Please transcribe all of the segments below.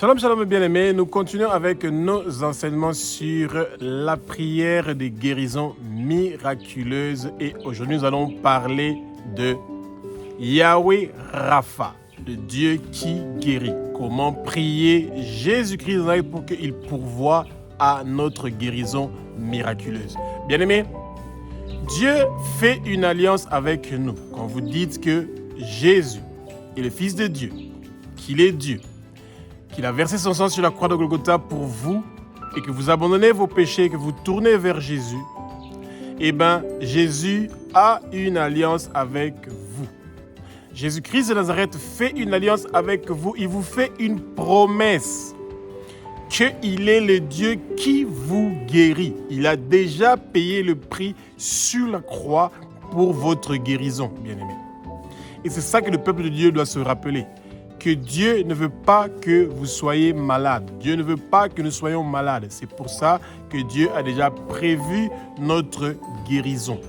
Shalom, shalom bien-aimés, nous continuons avec nos enseignements sur la prière des guérisons miraculeuses et aujourd'hui nous allons parler de Yahweh Rapha, le Dieu qui guérit. Comment prier Jésus-Christ pour qu'il pourvoie à notre guérison miraculeuse. Bien-aimés, Dieu fait une alliance avec nous. Quand vous dites que Jésus est le Fils de Dieu, qu'il est Dieu, qu'il a versé son sang sur la croix de Golgotha pour vous et que vous abandonnez vos péchés, que vous tournez vers Jésus, eh bien, Jésus a une alliance avec vous. Jésus-Christ de Nazareth fait une alliance avec vous. Il vous fait une promesse qu'il est le Dieu qui vous guérit. Il a déjà payé le prix sur la croix pour votre guérison, bien-aimés. Et c'est ça que le peuple de Dieu doit se rappeler. Que Dieu ne veut pas que vous soyez malade. Dieu ne veut pas que nous soyons malades. C'est pour ça que Dieu a déjà prévu notre guérison.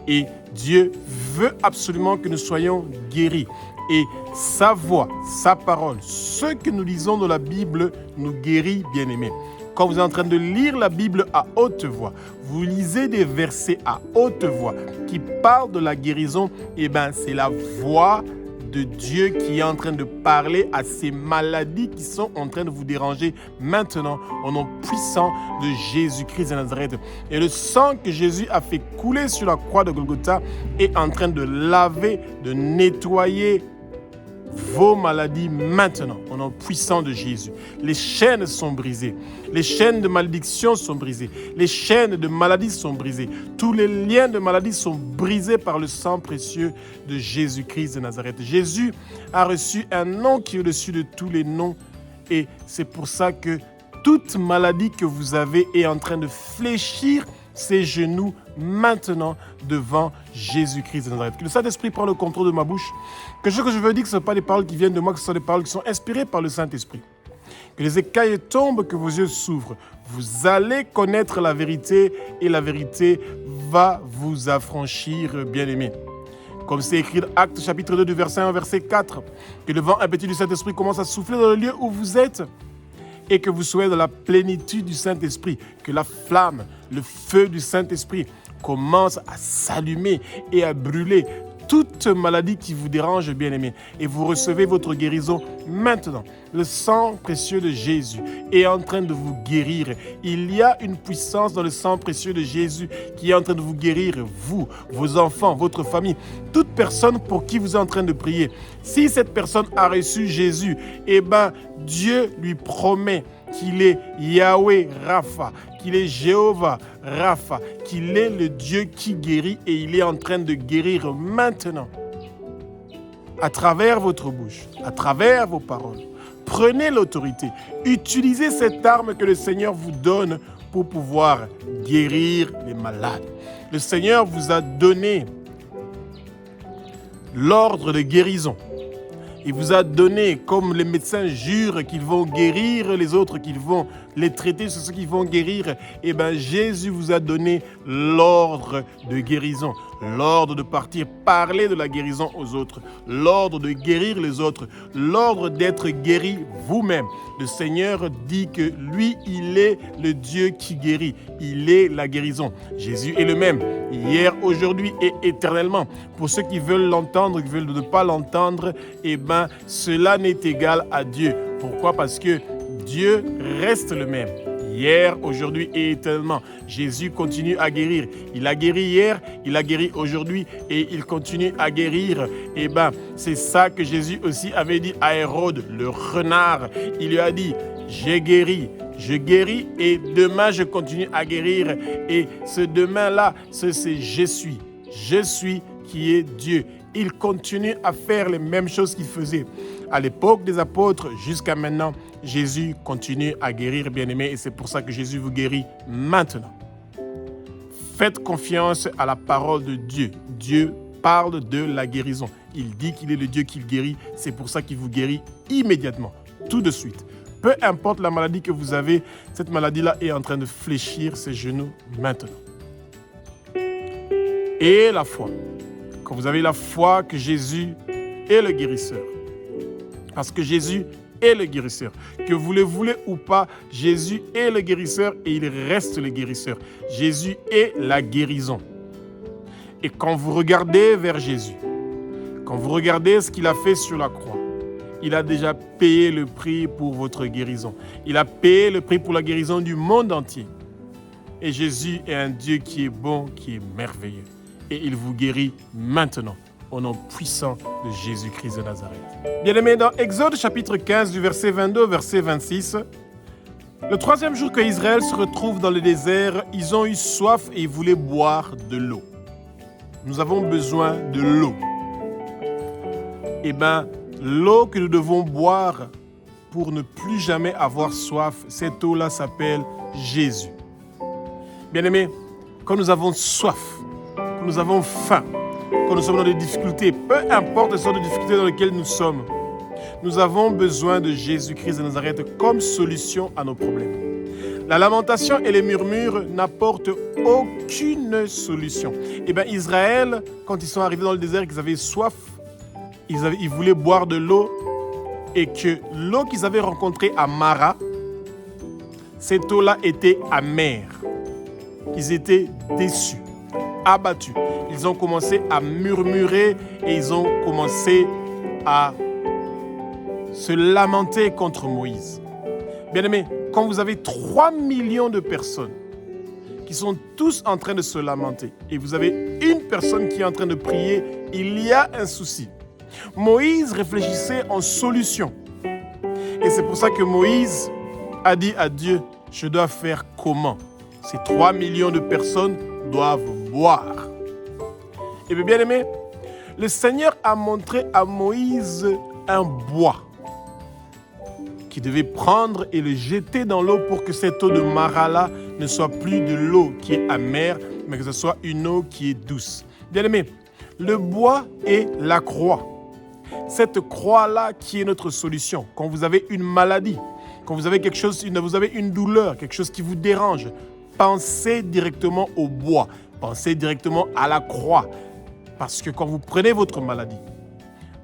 Et Dieu veut absolument que nous soyons guéris. Et sa voix, sa parole, ce que nous lisons dans la Bible nous guérit, bien-aimés. Quand vous êtes en train de lire la Bible à haute voix, vous lisez des versets à haute voix qui parlent de la guérison, eh bien, c'est la voix de Dieu qui est en train de parler à ces maladies qui sont en train de vous déranger maintenant au nom puissant de Jésus-Christ de Nazareth. Et le sang que Jésus a fait couler sur la croix de Golgotha est en train de laver, de nettoyer vos maladies maintenant, au nom puissant de Jésus. Les chaînes sont brisées. Les chaînes de malédiction sont brisées. Les chaînes de maladie sont brisées. Tous les liens de maladie sont brisés par le sang précieux de Jésus-Christ de Nazareth. Jésus a reçu un nom qui est au-dessus de tous les noms. Et c'est pour ça que toute maladie que vous avez est en train de fléchir ses genoux maintenant devant Jésus-Christ de Nazareth. Que le Saint-Esprit prenne le contrôle de ma bouche. Que ce que je veux dire, que ce ne sont pas des paroles qui viennent de moi, que ce sont des paroles qui sont inspirées par le Saint-Esprit. Que les écailles tombent, que vos yeux s'ouvrent. Vous allez connaître la vérité et la vérité va vous affranchir, bien-aimés. Comme c'est écrit dans Actes chapitre 2 du verset 1 au verset 4. Que le vent impétueux du Saint-Esprit commence à souffler dans le lieu où vous êtes. Et que vous soyez dans la plénitude du Saint-Esprit, que la flamme, le feu du Saint-Esprit commence à s'allumer et à brûler toute maladie qui vous dérange, bien-aimés. Et vous recevez votre guérison maintenant. Le sang précieux de Jésus est en train de vous guérir. Il y a une puissance dans le sang précieux de Jésus qui est en train de vous guérir, vous, vos enfants, votre famille, toute personne pour qui vous êtes en train de prier. Si cette personne a reçu Jésus, eh bien, Dieu lui promet qu'il est Yahweh Rapha, qu'il est Jéhovah Rapha, qu'il est le Dieu qui guérit et il est en train de guérir maintenant. À travers votre bouche, à travers vos paroles, prenez l'autorité. Utilisez cette arme que le Seigneur vous donne pour pouvoir guérir les malades. Le Seigneur vous a donné l'ordre de guérison. Il vous a donné, comme les médecins jurent qu'ils vont guérir les autres, qu'ils vont les traiter sur ceux qui vont guérir, eh bien Jésus vous a donné l'ordre de guérison, l'ordre de partir parler de la guérison aux autres, l'ordre de guérir les autres, l'ordre d'être guéri vous-même. Le Seigneur dit que lui, il est le Dieu qui guérit, il est la guérison. Jésus est le même, hier, aujourd'hui et éternellement. Pour ceux qui veulent l'entendre, qui veulent ne pas l'entendre, eh bien cela n'est égal à Dieu. Pourquoi? Parce que Dieu reste le même, hier, aujourd'hui et éternellement. Jésus continue à guérir. Il a guéri hier, il a guéri aujourd'hui et il continue à guérir. Eh bien, c'est ça que Jésus aussi avait dit à Hérode, le renard. Il lui a dit, j'ai guéri, je guéris et demain je continue à guérir. Et ce demain-là, c'est je suis qui est Dieu. Il continue à faire les mêmes choses qu'il faisait à l'époque des apôtres jusqu'à maintenant. Jésus continue à guérir, bien-aimés, et c'est pour ça que Jésus vous guérit maintenant. Faites confiance à la parole de Dieu. Dieu parle de la guérison. Il dit qu'il est le Dieu qui guérit. C'est pour ça qu'il vous guérit immédiatement, tout de suite. Peu importe la maladie que vous avez, cette maladie-là est en train de fléchir ses genoux maintenant. Et la foi. Quand vous avez la foi que Jésus est le guérisseur, parce que Jésus est le guérisseur. Que vous le voulez ou pas, Jésus est le guérisseur et il reste le guérisseur. Jésus est la guérison. Et quand vous regardez vers Jésus, quand vous regardez ce qu'il a fait sur la croix, il a déjà payé le prix pour votre guérison. Il a payé le prix pour la guérison du monde entier. Et Jésus est un Dieu qui est bon, qui est merveilleux. Et il vous guérit maintenant, au nom puissant de Jésus-Christ de Nazareth. Bien-aimés, dans Exode chapitre 15, du verset 22 au verset 26, le troisième jour que Israël se retrouve dans le désert, ils ont eu soif et ils voulaient boire de l'eau. Nous avons besoin de l'eau. Eh bien, l'eau que nous devons boire pour ne plus jamais avoir soif, cette eau-là s'appelle Jésus. Bien-aimés, quand nous avons soif, quand nous avons faim, quand nous sommes dans des difficultés, peu importe les sortes de difficultés dans lesquelles nous sommes, nous avons besoin de Jésus-Christ de Nazareth comme solution à nos problèmes. La lamentation et les murmures n'apportent aucune solution. Eh bien, Israël, quand ils sont arrivés dans le désert et qu'ils avaient soif, ils voulaient boire de l'eau et que l'eau qu'ils avaient rencontrée à Mara, cette eau-là était amère. Ils étaient déçus, abattus. Ils ont commencé à murmurer et ils ont commencé à se lamenter contre Moïse. Bien-aimés, quand vous avez 3 millions de personnes qui sont tous en train de se lamenter et vous avez une personne qui est en train de prier, il y a un souci. Moïse réfléchissait en solution. Et c'est pour ça que Moïse a dit à Dieu, je dois faire comment? Ces 3 millions de personnes doivent boire. Et bien aimé, le Seigneur a montré à Moïse un bois qu'il devait prendre et le jeter dans l'eau pour que cette eau de Mara-là ne soit plus de l'eau qui est amère, mais que ce soit une eau qui est douce. Bien aimé, le bois est la croix. Cette croix-là qui est notre solution. Quand vous avez une maladie, quand vous avez quelque chose, vous avez une douleur, quelque chose qui vous dérange, pensez directement au bois, pensez directement à la croix. Parce que quand vous prenez votre maladie,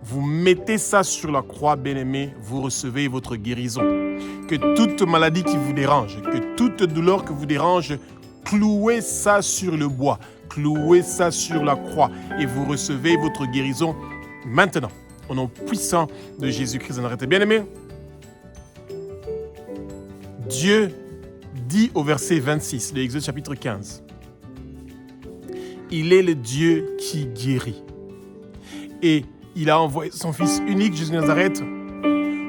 vous mettez ça sur la croix, bien-aimé, vous recevez votre guérison. Que toute maladie qui vous dérange, que toute douleur que vous dérange, clouez ça sur le bois, clouez ça sur la croix et vous recevez votre guérison maintenant, au nom puissant de Jésus-Christ de Nazareth. Bien-aimé, Dieu dit au verset 26 de Exode chapitre 15, il est le Dieu qui guérit. Et il a envoyé son Fils unique, Jésus de Nazareth,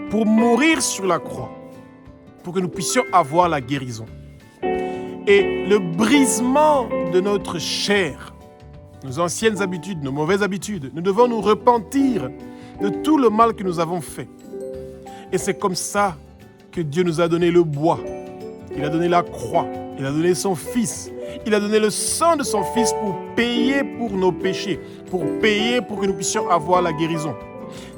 pour mourir sur la croix, pour que nous puissions avoir la guérison. Et le brisement de notre chair, nos anciennes habitudes, nos mauvaises habitudes, nous devons nous repentir de tout le mal que nous avons fait. Et c'est comme ça que Dieu nous a donné le bois. Il a donné la croix. Il a donné son Fils. Il a donné le sang de son Fils pour payer pour nos péchés, pour payer pour que nous puissions avoir la guérison.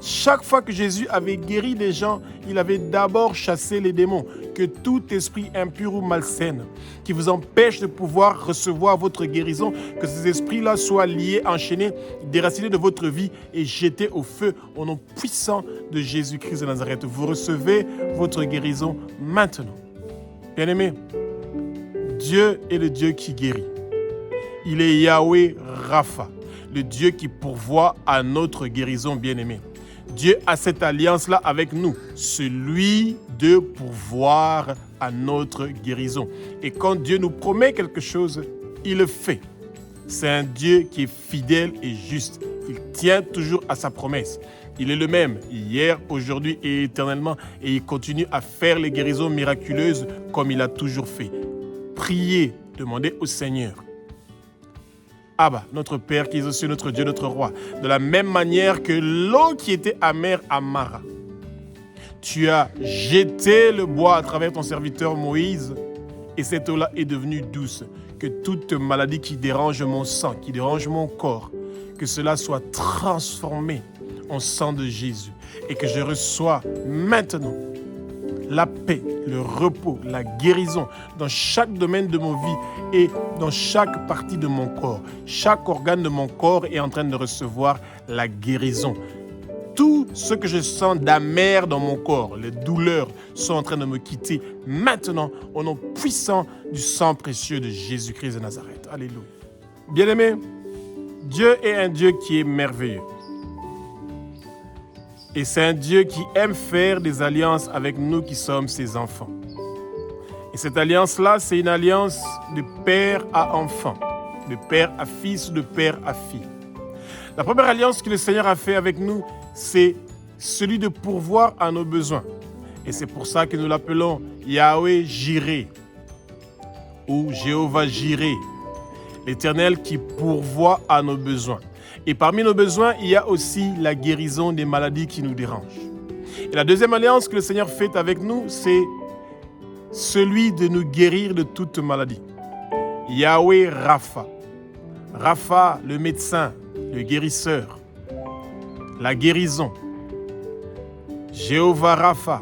Chaque fois que Jésus avait guéri des gens, il avait d'abord chassé les démons. Que tout esprit impur ou malsain qui vous empêche de pouvoir recevoir votre guérison, que ces esprits-là soient liés, enchaînés, déracinés de votre vie et jetés au feu au nom puissant de Jésus-Christ de Nazareth. Vous recevez votre guérison maintenant. Bien-aimés, Dieu est le Dieu qui guérit. Il est Yahweh Rapha, le Dieu qui pourvoit à notre guérison, bien-aimés. Dieu a cette alliance-là avec nous, celui de pourvoir à notre guérison. Et quand Dieu nous promet quelque chose, il le fait. C'est un Dieu qui est fidèle et juste. Il tient toujours à sa promesse. Il est le même, hier, aujourd'hui et éternellement. Et il continue à faire les guérisons miraculeuses comme il a toujours fait. Priez, demandez au Seigneur. Abba, notre Père qui est aussi notre Dieu, notre Roi, de la même manière que l'eau qui était amère à Mara, tu as jeté le bois à travers ton serviteur Moïse et cette eau-là est devenue douce. Que toute maladie qui dérange mon sang, qui dérange mon corps, que cela soit transformé en sang de Jésus et que je reçois maintenant la paix, le repos, la guérison dans chaque domaine de ma vie et dans chaque partie de mon corps. Chaque organe de mon corps est en train de recevoir la guérison. tout ce que je sens d'amer dans mon corps, les douleurs sont en train de me quitter maintenant au nom puissant du sang précieux de Jésus-Christ de Nazareth. Alléluia. Bien-aimés, Dieu est un Dieu qui est merveilleux. Et c'est un Dieu qui aime faire des alliances avec nous qui sommes ses enfants. Et cette alliance-là, c'est une alliance de père à enfant, de père à fils, de père à fille. La première alliance que le Seigneur a fait avec nous, c'est celui de pourvoir à nos besoins. Et c'est pour ça que nous l'appelons Yahweh Jireh ou Jéhovah Jireh, l'Éternel qui pourvoit à nos besoins. Et parmi nos besoins, il y a aussi la guérison des maladies qui nous dérangent. Et la deuxième alliance que le Seigneur fait avec nous, c'est celui de nous guérir de toute maladie. Yahweh Rapha. Rapha, le médecin, le guérisseur, la guérison. Jéhovah Rapha,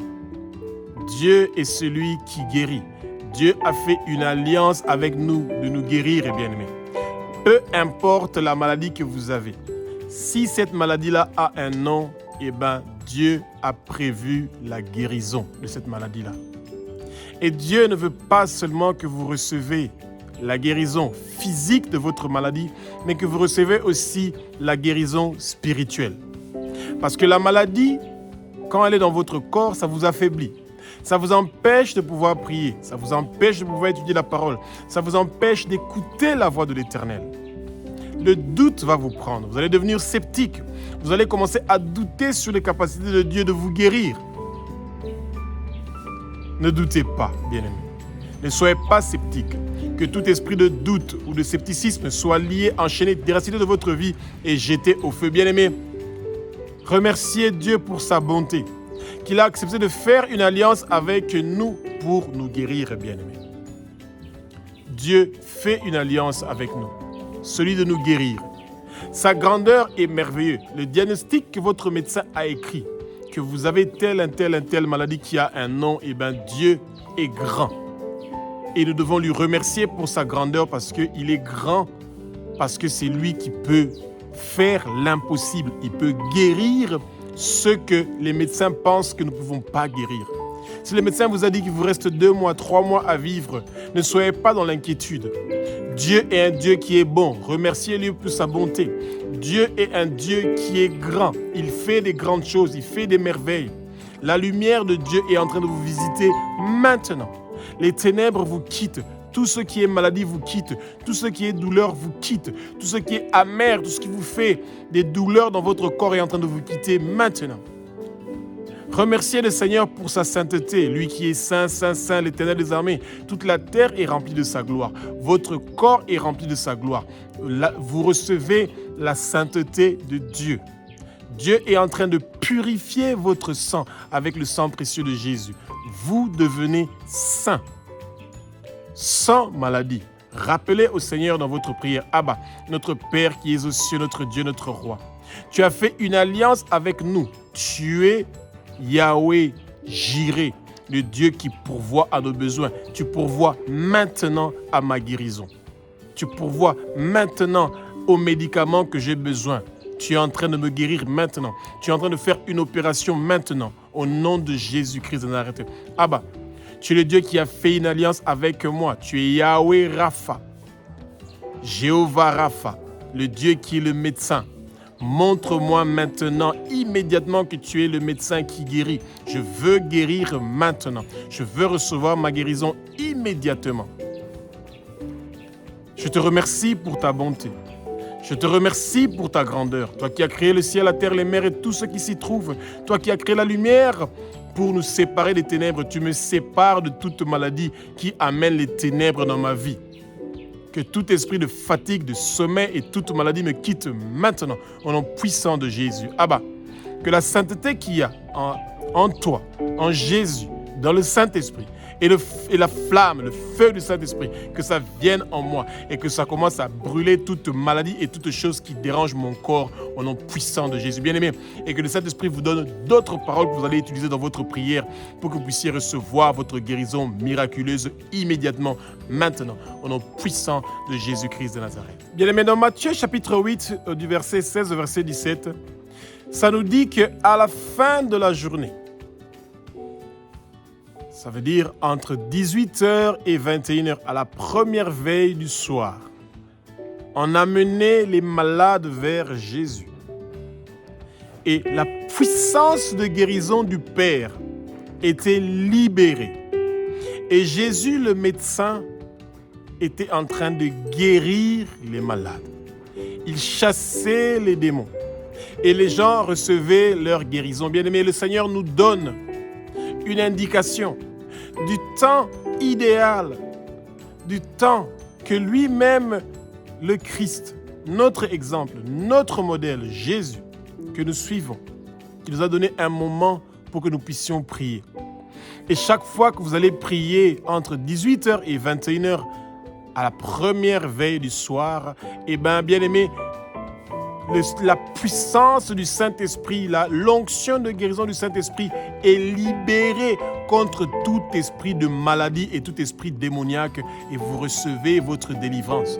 Dieu est celui qui guérit. Dieu a fait une alliance avec nous de nous guérir, bien-aimés. Peu importe la maladie que vous avez, si cette maladie-là a un nom, Dieu a prévu la guérison de cette maladie-là. Et Dieu ne veut pas seulement que vous recevez la guérison physique de votre maladie, mais que vous recevez aussi la guérison spirituelle. Parce que la maladie, quand elle est dans votre corps, ça vous affaiblit. Ça vous empêche de pouvoir prier, ça vous empêche de pouvoir étudier la parole, ça vous empêche d'écouter la voix de l'Éternel. Le doute va vous prendre, vous allez devenir sceptique, vous allez commencer à douter sur les capacités de Dieu de vous guérir. Ne doutez pas, bien-aimés. Ne soyez pas sceptiques. Que tout esprit de doute ou de scepticisme soit lié, enchaîné, déraciné de votre vie et jeté au feu. Bien-aimés, remerciez Dieu pour sa bonté, qu'il a accepté de faire une alliance avec nous pour nous guérir, bien-aimés. Dieu fait une alliance avec nous, celui de nous guérir. Sa grandeur est merveilleuse. Le diagnostic que votre médecin a écrit, que vous avez telle maladie qui a un nom, Dieu est grand. Et nous devons lui remercier pour sa grandeur parce qu'il est grand, parce que c'est lui qui peut faire l'impossible. Il peut guérir ce que les médecins pensent que nous ne pouvons pas guérir. Si le médecin vous a dit qu'il vous reste 2 mois, 3 mois à vivre, ne soyez pas dans l'inquiétude. Dieu est un Dieu qui est bon. Remerciez-lui pour sa bonté. Dieu est un Dieu qui est grand. Il fait des grandes choses, il fait des merveilles. La lumière de Dieu est en train de vous visiter maintenant. Les ténèbres vous quittent. Tout ce qui est maladie vous quitte. Tout ce qui est douleur vous quitte. Tout ce qui est amer, tout ce qui vous fait des douleurs dans votre corps est en train de vous quitter maintenant. Remerciez le Seigneur pour sa sainteté, lui qui est saint, saint, saint, l'Éternel des armées. Toute la terre est remplie de sa gloire. Votre corps est rempli de sa gloire. Vous recevez la sainteté de Dieu. Dieu est en train de purifier votre sang avec le sang précieux de Jésus. Vous devenez saint, sans maladie. Rappelez au Seigneur dans votre prière, Abba, notre Père qui es aux cieux, notre Dieu, notre Roi. Tu as fait une alliance avec nous. Tu es Yahweh Jireh, le Dieu qui pourvoit à nos besoins. Tu pourvois maintenant à ma guérison. Tu pourvois maintenant aux médicaments que j'ai besoin. Tu es en train de me guérir maintenant. Tu es en train de faire une opération maintenant. Au nom de Jésus-Christ de Nazareth. Abba, tu es le Dieu qui a fait une alliance avec moi. Tu es Yahweh Rapha, Jéhovah Rapha, le Dieu qui est le médecin. Montre-moi maintenant, immédiatement, que tu es le médecin qui guérit. Je veux guérir maintenant. Je veux recevoir ma guérison immédiatement. Je te remercie pour ta bonté. Je te remercie pour ta grandeur. Toi qui as créé le ciel, la terre, les mers et tout ce qui s'y trouve. Toi qui as créé la lumière pour nous séparer des ténèbres. Tu me sépares de toute maladie qui amène les ténèbres dans ma vie. Que tout esprit de fatigue, de sommeil et toute maladie me quitte maintenant au nom puissant de Jésus. Abba, que la sainteté qu'il y a en toi, en Jésus, dans le Saint-Esprit, et la flamme, le feu du Saint-Esprit, que ça vienne en moi et que ça commence à brûler toute maladie et toute chose qui dérange mon corps au nom puissant de Jésus. Bien-aimé, et que le Saint-Esprit vous donne d'autres paroles que vous allez utiliser dans votre prière pour que vous puissiez recevoir votre guérison miraculeuse immédiatement, maintenant, au nom puissant de Jésus-Christ de Nazareth. Bien-aimé, dans Matthieu chapitre 8, du verset 16 au verset 17, ça nous dit qu'à la fin de la journée, ça veut dire entre 18h et 21h, à la première veille du soir, on amenait les malades vers Jésus. Et la puissance de guérison du Père était libérée. Et Jésus, le médecin, était en train de guérir les malades. Il chassait les démons. Et les gens recevaient leur guérison. Bien-aimés, le Seigneur nous donne une indication du temps idéal, du temps que lui-même, le Christ, notre exemple, notre modèle, Jésus, que nous suivons, qui nous a donné un moment pour que nous puissions prier. Et chaque fois que vous allez prier entre 18h et 21h à la première veille du soir, eh bien, bien-aimés, la puissance du Saint-Esprit, l'onction de guérison du Saint-Esprit est libérée contre tout esprit de maladie et tout esprit démoniaque et vous recevez votre délivrance.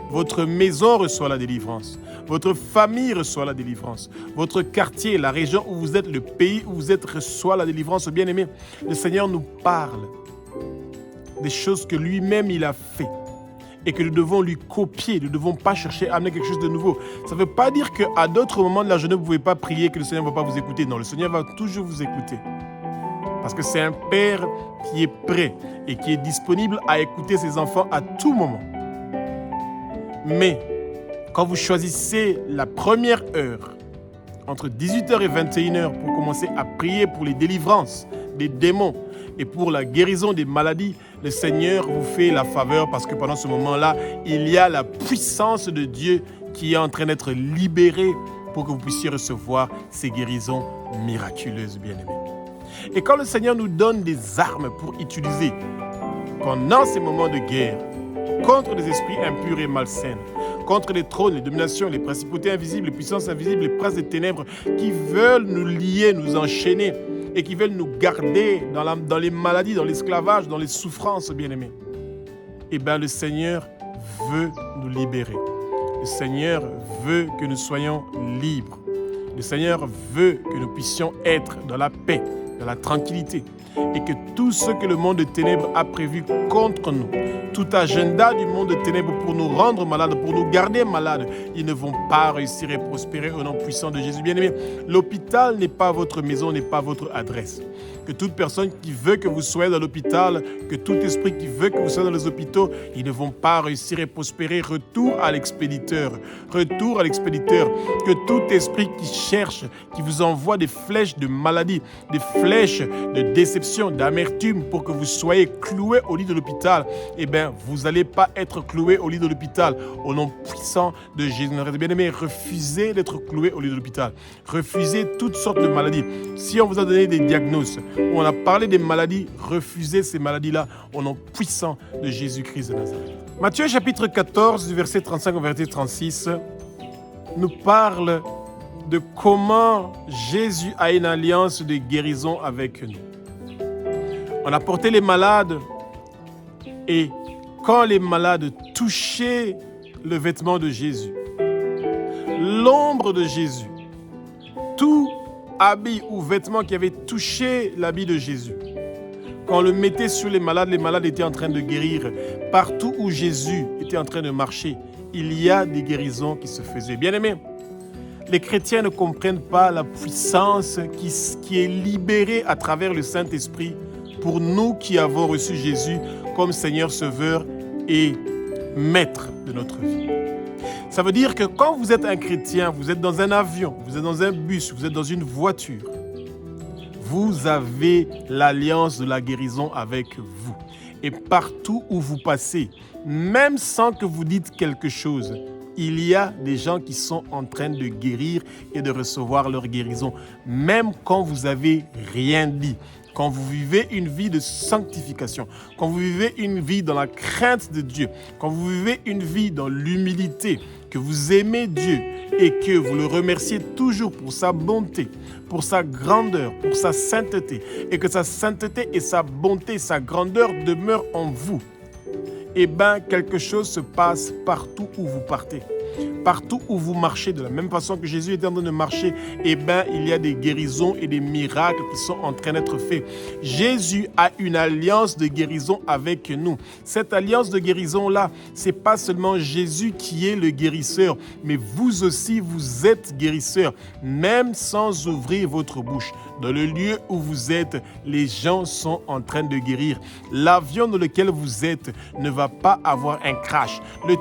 Votre maison reçoit la délivrance. Votre famille reçoit la délivrance. Votre quartier, la région où vous êtes, le pays où vous êtes reçoit la délivrance. Bien-aimés, le Seigneur nous parle des choses que lui-même il a fait. Et que nous devons lui copier, nous ne devons pas chercher à amener quelque chose de nouveau. Ça ne veut pas dire qu'à d'autres moments de la journée, vous ne pouvez pas prier, que le Seigneur ne va pas vous écouter. Non, le Seigneur va toujours vous écouter. Parce que c'est un Père qui est prêt et qui est disponible à écouter ses enfants à tout moment. Mais quand vous choisissez la première heure, entre 18h et 21h, pour commencer à prier pour les délivrances des démons et pour la guérison des maladies, le Seigneur vous fait la faveur parce que pendant ce moment-là, il y a la puissance de Dieu qui est en train d'être libérée pour que vous puissiez recevoir ces guérisons miraculeuses, bien-aimés. Et quand le Seigneur nous donne des armes pour utiliser pendant ces moments de guerre contre les esprits impurs et malsains, contre les trônes, les dominations, les principautés invisibles, les puissances invisibles, les princes des ténèbres qui veulent nous lier, nous enchaîner, et qui veulent nous garder dans les maladies, dans l'esclavage, dans les souffrances, bien-aimés. Eh bien, le Seigneur veut nous libérer. Le Seigneur veut que nous soyons libres. Le Seigneur veut que nous puissions être dans la paix, dans la tranquillité. Et que tout ce que le monde de ténèbres a prévu contre nous, tout agenda du monde de ténèbres pour nous rendre malades, pour nous garder malades, ils ne vont pas réussir et prospérer au nom puissant de Jésus. Bien-aimé, l'hôpital n'est pas votre maison, n'est pas votre adresse. Que toute personne qui veut que vous soyez dans l'hôpital, que tout esprit qui veut que vous soyez dans les hôpitaux, ils ne vont pas réussir et prospérer. Retour à l'expéditeur. Retour à l'expéditeur. Que tout esprit qui cherche, qui vous envoie des flèches de maladie, des flèches de déception, d'amertume pour que vous soyez cloués au lit de l'hôpital, eh bien, vous n'allez pas être cloués au lit de l'hôpital. Au nom puissant de Jésus. Bien-aimés, refusez d'être cloués au lit de l'hôpital. Refusez toutes sortes de maladies. Si on vous a donné des diagnostics, où on a parlé des maladies, refusez ces maladies-là au nom puissant de Jésus-Christ de Nazareth. Matthieu chapitre 14, du verset 35 au verset 36, nous parle de comment Jésus a une alliance de guérison avec nous. On a porté les malades et quand les malades touchaient le vêtement de Jésus, l'ombre de Jésus, tout habit ou vêtement qui avait touché l'habit de Jésus, quand on le mettait sur les malades étaient en train de guérir. Partout où Jésus était en train de marcher, il y a des guérisons qui se faisaient. Bien-aimés, les chrétiens ne comprennent pas la puissance qui est libérée à travers le Saint-Esprit pour nous qui avons reçu Jésus comme Seigneur Sauveur et Maître de notre vie. Ça veut dire que quand vous êtes un chrétien, vous êtes dans un avion, vous êtes dans un bus, vous êtes dans une voiture, vous avez l'alliance de la guérison avec vous. Et partout où vous passez, même sans que vous dites quelque chose, il y a des gens qui sont en train de guérir et de recevoir leur guérison, même quand vous n'avez rien dit. Quand vous vivez une vie de sanctification, quand vous vivez une vie dans la crainte de Dieu, quand vous vivez une vie dans l'humilité, que vous aimez Dieu et que vous le remerciez toujours pour sa bonté, pour sa grandeur, pour sa sainteté, et que sa sainteté et sa bonté, sa grandeur demeurent en vous, eh bien, quelque chose se passe partout où vous partez. partout où vous marchez, de la même façon que Jésus est en train de marcher, eh bien, il y a des guérisons et des miracles qui sont en train d'être faits. Jésus a une alliance de guérison avec nous. Cette alliance de guérison-là, ce n'est pas seulement Jésus qui est le guérisseur, mais vous aussi, vous êtes guérisseur, même sans ouvrir votre bouche. Dans le lieu où vous êtes, les gens sont en train de guérir. L'avion dans lequel vous êtes ne va pas avoir un crash. Le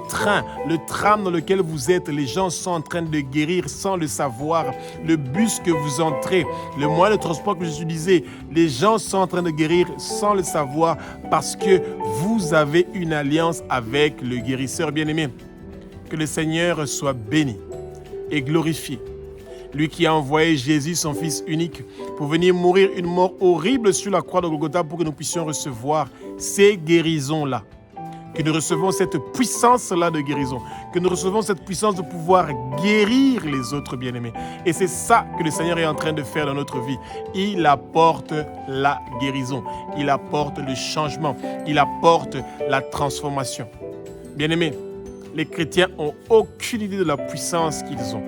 tram dans lequel vous êtes, les gens sont en train de guérir sans le savoir. Le bus que vous entrez, le moyen de transport que j'utilisais, les gens sont en train de guérir sans le savoir parce que vous avez une alliance avec le guérisseur bien-aimé. Que le Seigneur soit béni et glorifié. Lui qui a envoyé Jésus, son Fils unique, pour venir mourir une mort horrible sur la croix de Golgotha pour que nous puissions recevoir ces guérisons-là. Que nous recevons cette puissance-là de guérison. Que nous recevons cette puissance de pouvoir guérir les autres bien-aimés. Et c'est ça que le Seigneur est en train de faire dans notre vie. Il apporte la guérison. Il apporte le changement. Il apporte la transformation. Bien-aimés, les chrétiens n'ont aucune idée de la puissance qu'ils ont.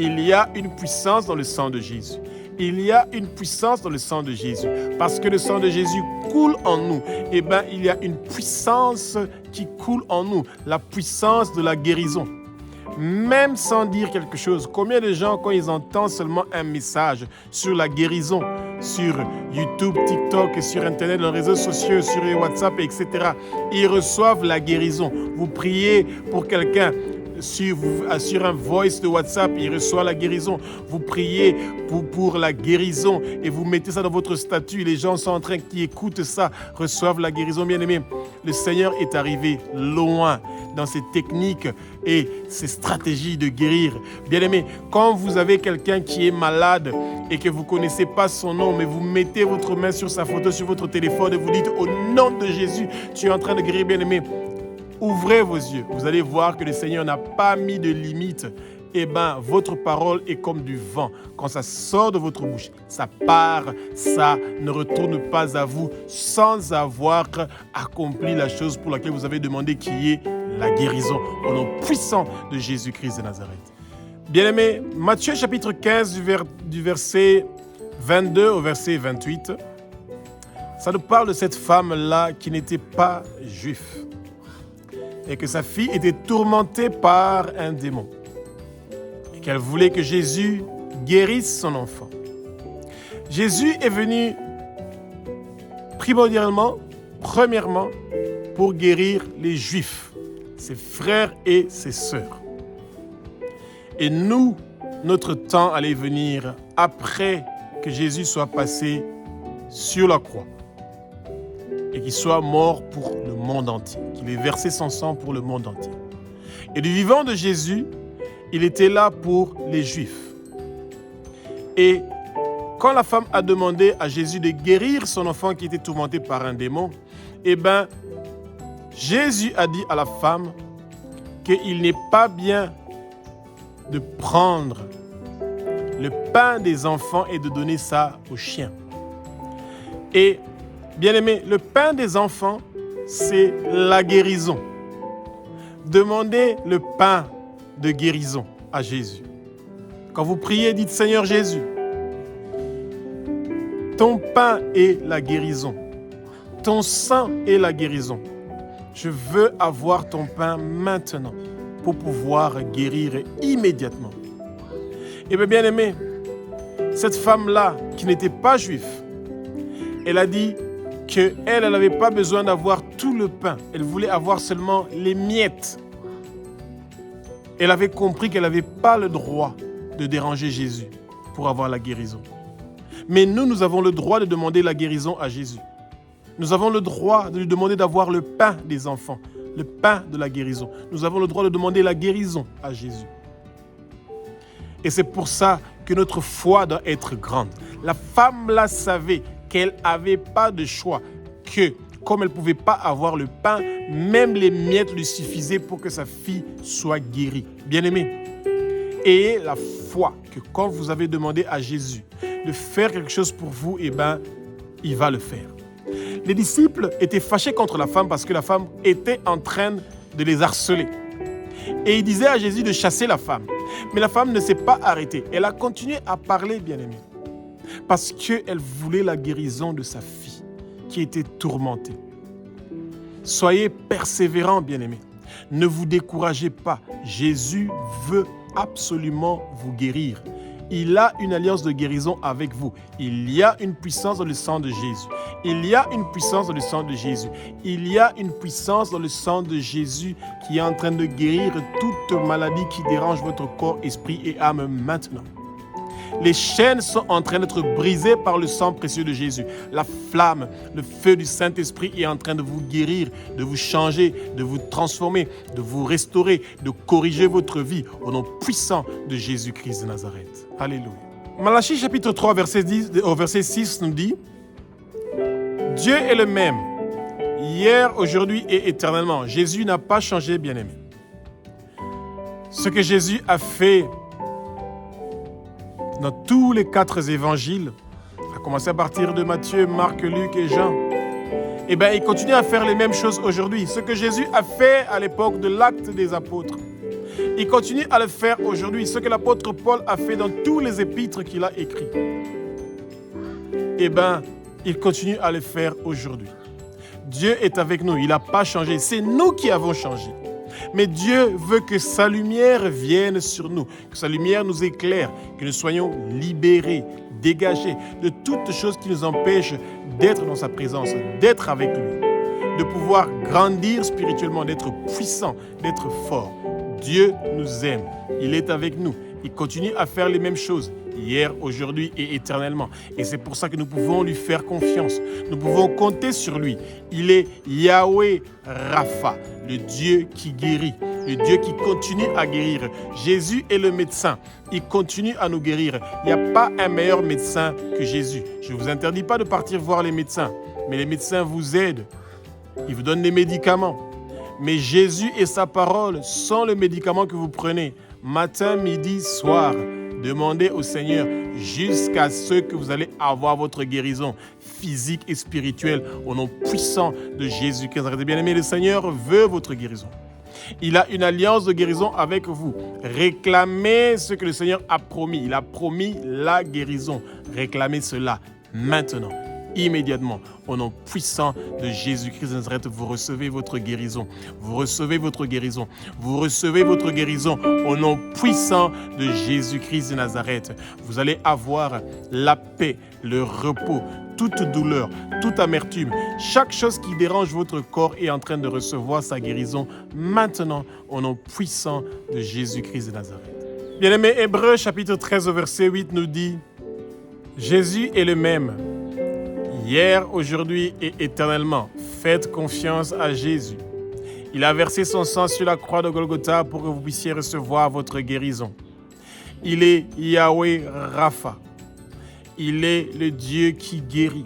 Il y a une puissance dans le sang de Jésus. Il y a une puissance dans le sang de Jésus. Parce que le sang de Jésus coule en nous. Eh bien, il y a une puissance qui coule en nous. La puissance de la guérison. Même sans dire quelque chose. Combien de gens, quand ils entendent seulement un message sur la guérison, sur YouTube, TikTok, sur Internet, les réseaux sociaux, sur WhatsApp, etc., ils reçoivent la guérison. Vous priez pour quelqu'un. Sur un voice de WhatsApp, il reçoit la guérison. Vous priez pour la guérison et vous mettez ça dans votre statut. Les gens sont en train qui écoutent ça, reçoivent la guérison. Bien-aimés, le Seigneur est arrivé loin dans ses techniques et ses stratégies de guérir. Bien-aimés, quand vous avez quelqu'un qui est malade et que vous ne connaissez pas son nom, mais vous mettez votre main sur sa photo, sur votre téléphone et vous dites au nom de Jésus, tu es en train de guérir, bien-aimés. Ouvrez vos yeux, vous allez voir que le Seigneur n'a pas mis de limite. Eh bien, votre parole est comme du vent. Quand ça sort de votre bouche, ça part, ça ne retourne pas à vous sans avoir accompli la chose pour laquelle vous avez demandé, qui est la guérison au nom puissant de Jésus-Christ de Nazareth. Bien-aimés, Matthieu chapitre 15 du verset 22 au verset 28, ça nous parle de cette femme-là qui n'était pas juive et que sa fille était tourmentée par un démon et qu'elle voulait que Jésus guérisse son enfant. Jésus est venu premièrement, pour guérir les Juifs, ses frères et ses sœurs. Et nous, notre temps allait venir après que Jésus soit passé sur la croix et qu'il soit mort pour le monde entier, qu'il ait versé son sang pour le monde entier. Et du vivant de Jésus, il était là pour les Juifs. Et quand la femme a demandé à Jésus de guérir son enfant qui était tourmenté par un démon, eh bien, Jésus a dit à la femme qu'il n'est pas bien de prendre le pain des enfants et de donner ça aux chiens. Et bien aimé, le pain des enfants, c'est la guérison. Demandez le pain de guérison à Jésus. Quand vous priez, dites Seigneur Jésus, ton pain est la guérison. Ton sang est la guérison. Je veux avoir ton pain maintenant pour pouvoir guérir immédiatement. Et bien aimé, cette femme-là qui n'était pas juive, elle a dit qu'elle n'avait pas besoin d'avoir tout le pain. Elle voulait avoir seulement les miettes. Elle avait compris qu'elle n'avait pas le droit de déranger Jésus pour avoir la guérison. Mais nous avons le droit de demander la guérison à Jésus. Nous avons le droit de lui demander d'avoir le pain des enfants, le pain de la guérison. Nous avons le droit de demander la guérison à Jésus. Et c'est pour ça que notre foi doit être grande. La femme-là savait qu'elle n'avait pas de choix, que comme elle ne pouvait pas avoir le pain, même les miettes lui suffisaient pour que sa fille soit guérie. Bien-aimés, ayez la foi que quand vous avez demandé à Jésus de faire quelque chose pour vous, eh bien, il va le faire. Les disciples étaient fâchés contre la femme parce que la femme était en train de les harceler. Et il disait à Jésus de chasser la femme. Mais la femme ne s'est pas arrêtée. Elle a continué à parler, bien-aimé, parce qu'elle voulait la guérison de sa fille qui était tourmentée. Soyez persévérants, bien-aimés. Ne vous découragez pas. Jésus veut absolument vous guérir. Il a une alliance de guérison avec vous. Il y a une puissance dans le sang de Jésus. Il y a une puissance dans le sang de Jésus. Il y a une puissance dans le sang de Jésus qui est en train de guérir toute maladie qui dérange votre corps, esprit et âme maintenant. Les chaînes sont en train d'être brisées par le sang précieux de Jésus. La flamme, le feu du Saint-Esprit est en train de vous guérir, de vous changer, de vous transformer, de vous restaurer, de corriger votre vie au nom puissant de Jésus-Christ de Nazareth. Alléluia. Malachie chapitre 3, verset 6 nous dit « Dieu est le même, hier, aujourd'hui et éternellement. » Jésus n'a pas changé, bien-aimé. Ce que Jésus a fait dans tous les 4 évangiles, à commencer à partir de Matthieu, Marc, Luc et Jean, eh bien, il continue à faire les mêmes choses aujourd'hui. Ce que Jésus a fait à l'époque de l'acte des apôtres, il continue à le faire aujourd'hui. Ce que l'apôtre Paul a fait dans tous les épîtres qu'il a écrits, eh bien, il continue à le faire aujourd'hui. Dieu est avec nous, il n'a pas changé. C'est nous qui avons changé. Mais Dieu veut que sa lumière vienne sur nous, que sa lumière nous éclaire, que nous soyons libérés, dégagés de toutes choses qui nous empêchent d'être dans sa présence, d'être avec lui, de pouvoir grandir spirituellement, d'être puissant, d'être fort. Dieu nous aime, il est avec nous, il continue à faire les mêmes choses. Hier, aujourd'hui et éternellement. Et c'est pour ça que nous pouvons lui faire confiance. Nous pouvons compter sur lui. Il est Yahweh Rapha, le Dieu qui guérit, le Dieu qui continue à guérir. Jésus est le médecin. Il continue à nous guérir. Il n'y a pas un meilleur médecin que Jésus. Je ne vous interdis pas de partir voir les médecins, mais les médecins vous aident. Ils vous donnent des médicaments. Mais Jésus et sa parole sont le médicament que vous prenez matin, midi, soir. Demandez au Seigneur jusqu'à ce que vous allez avoir votre guérison physique et spirituelle au nom puissant de Jésus-Christ. Bien-aimés, le Seigneur veut votre guérison. Il a une alliance de guérison avec vous. Réclamez ce que le Seigneur a promis. Il a promis la guérison. Réclamez cela maintenant. Immédiatement, au nom puissant de Jésus-Christ de Nazareth, vous recevez votre guérison. Vous recevez votre guérison. Vous recevez votre guérison au nom puissant de Jésus-Christ de Nazareth. Vous allez avoir la paix, le repos, toute douleur, toute amertume. Chaque chose qui dérange votre corps est en train de recevoir sa guérison maintenant au nom puissant de Jésus-Christ de Nazareth. Bien-aimé, Hébreux chapitre 13 au verset 8 nous dit « Jésus est le même. Hier, aujourd'hui et éternellement, faites confiance à Jésus. Il a versé son sang sur la croix de Golgotha pour que vous puissiez recevoir votre guérison. Il est Yahweh Rapha. Il est le Dieu qui guérit.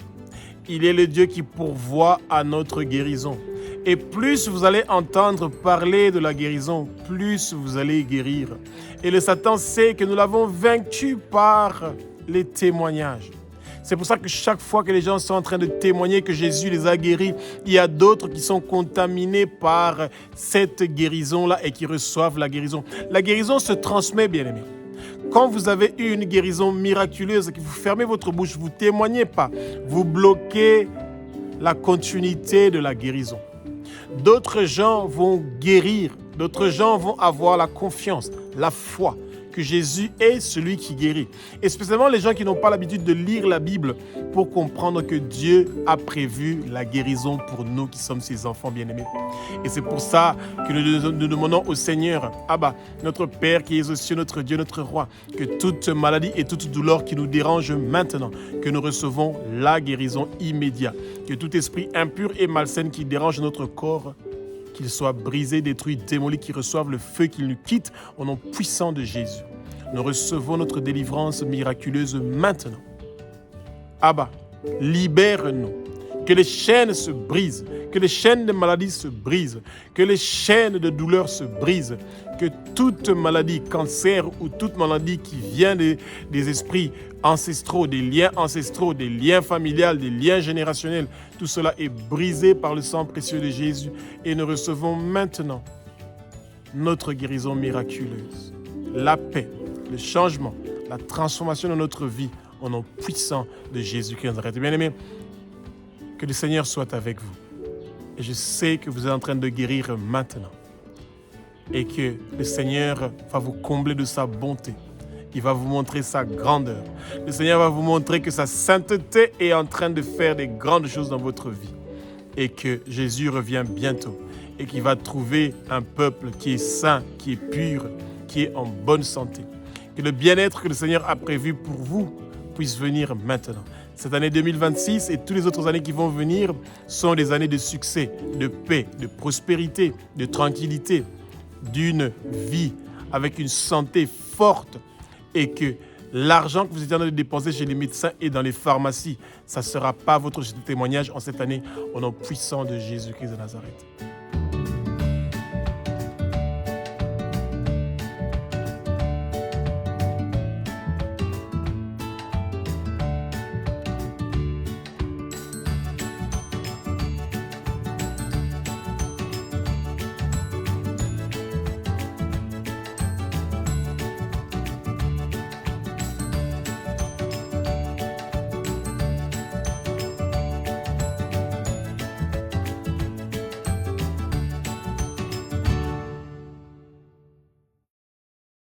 Il est le Dieu qui pourvoit à notre guérison. Et plus vous allez entendre parler de la guérison, plus vous allez guérir. Et le Satan sait que nous l'avons vaincu par les témoignages. C'est pour ça que chaque fois que les gens sont en train de témoigner que Jésus les a guéris, il y a d'autres qui sont contaminés par cette guérison-là et qui reçoivent la guérison. La guérison se transmet, bien-aimés. Quand vous avez eu une guérison miraculeuse, que vous fermez votre bouche, vous ne témoignez pas, vous bloquez la continuité de la guérison. D'autres gens vont guérir, d'autres gens vont avoir la confiance, la foi que Jésus est celui qui guérit. Et spécialement les gens qui n'ont pas l'habitude de lire la Bible pour comprendre que Dieu a prévu la guérison pour nous qui sommes ses enfants bien-aimés. Et c'est pour ça que nous demandons au Seigneur, Abba, notre Père qui est aux cieux, notre Dieu, notre Roi, que toute maladie et toute douleur qui nous dérange maintenant, que nous recevons la guérison immédiate. Que tout esprit impur et malsain qui dérange notre corps, qu'il soit brisé, détruit, démoli, qu'il reçoive le feu, qu'il nous quitte au nom puissant de Jésus. Nous recevons notre délivrance miraculeuse maintenant. Abba, libère-nous. Que les chaînes se brisent, que les chaînes de maladie se brisent, que les chaînes de douleur se brisent, que toute maladie, cancer ou toute maladie qui vient des esprits ancestraux, des liens familiaux, des liens générationnels, tout cela est brisé par le sang précieux de Jésus et nous recevons maintenant notre guérison miraculeuse, la paix, le changement, la transformation de notre vie au nom puissant de Jésus-Christ de Nazareth. Bien-aimés, que le Seigneur soit avec vous. Et je sais que vous êtes en train de guérir maintenant. Et que le Seigneur va vous combler de sa bonté. Il va vous montrer sa grandeur. Le Seigneur va vous montrer que sa sainteté est en train de faire des grandes choses dans votre vie. Et que Jésus revient bientôt. Et qu'il va trouver un peuple qui est saint, qui est pur, qui est en bonne santé. Que le bien-être que le Seigneur a prévu pour vous puisse venir maintenant. Cette année 2026 et toutes les autres années qui vont venir sont des années de succès, de paix, de prospérité, de tranquillité, d'une vie avec une santé forte et que l'argent que vous êtes en train de dépenser chez les médecins et dans les pharmacies, ça ne sera pas votre témoignage en cette année au nom puissant de Jésus-Christ de Nazareth.